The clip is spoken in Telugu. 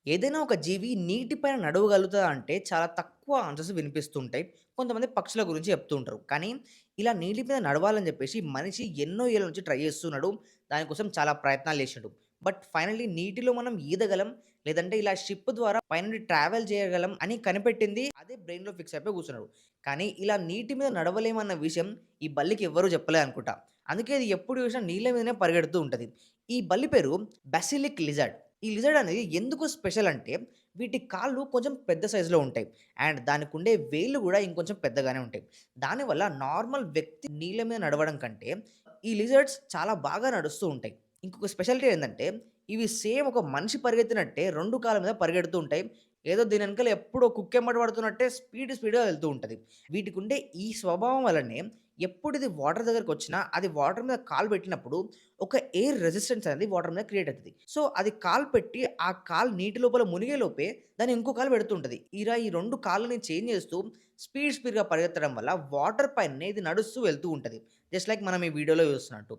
ఏదైనా ఒక జీవి నీటిపైన నడవగలుగుతదా అంటే చాలా తక్కువ ఆన్సర్స్ వినిపిస్తుంటాయి. కొంతమంది పక్షుల గురించి చెప్తూ ఉంటారు. కానీ ఇలా నీటి మీద నడవాలని చెప్పేసి మనిషి ఎన్నో ఏళ్ల నుంచి ట్రై చేస్తున్నాడు. దానికోసం చాలా ప్రయత్నాలు చేసిండు. బట్ ఫైనల్లీ నీటిలో మనం ఈదగలం. లేదంటే ఇలా షిప్ ద్వారా పైనుండి ట్రావెల్ చేయగలం అని కనిపెట్టింది అదే బ్రెయిన్‌లో ఫిక్స్ అయిపోయి కూర్చున్నాడు. కానీ ఇలా నీటి మీద నడవలేమన్న విషయం ఈ బల్లికి ఎవ్వరు చెప్పలే అనుకుంటా. అందుకే ఇది ఎప్పుడు చూసినా నీళ్ళ మీదనే పరిగెడుతూ ఉంటది. ఈ బల్లి పేరు బాసిలిక్ లిజార్డ్. ఈ లిజర్డ్ అనేది ఎందుకు స్పెషల్ అంటే, వీటి కాళ్ళు కొంచెం పెద్ద సైజులో ఉంటాయి. అండ్ దానికుండే వేళ్ళు గూడా ఇంకొంచెం పెద్దగానే ఉంటాయి. దానివల్ల నార్మల్ వ్యక్తి నీళ్ళ మీద నడవడం కంటే, ఈ లిజర్డ్స్ చాలా బాగా నడుస్తూ ఉంటాయి. ఇంకొక స్పెషాలిటీ ఏందంటే, ఇవి సేమ్ ఒక మనిషి పరిగెత్తినట్టే 2 కాళ్ళ మీద పరిగెడుతూ ఉంటాయి. ఏదో దీని ఎనకాల ఎప్పుడో కుక్కెమ్మట పడుతున్నట్టే స్పీడ్‌గా వెళ్తూ ఉంటది. వీటికుండే ఈ స్వభావం వల్లనే ఎప్పుడు ఇది వాటర్ దగ్గరకొచ్చినా, అది వాటర్ మీద కాలు పెట్టినప్పుడు ఒక ఎయిర్ రెసిస్టెన్స్ అనేది వాటర్ మీద క్రియేట్ అయితది. సో, అది కాలు పెట్టి, ఆ కాలు నీటి లోపల మునిగే లోపే దాన్ని ఇంకో కాలు పెడుతుంటది. ఇలా ఈ 2 కాళ్ళని చేంజ్ చేస్తూ స్పీడ్‌గా పరిగెత్తడం వల్ల వాటర్ పైనే ఇది నడుస్తూ వెళ్తూ ఉంటది. జస్ట్ లైక్ మనం ఈ వీడియోలో చూస్తున్నట్టు.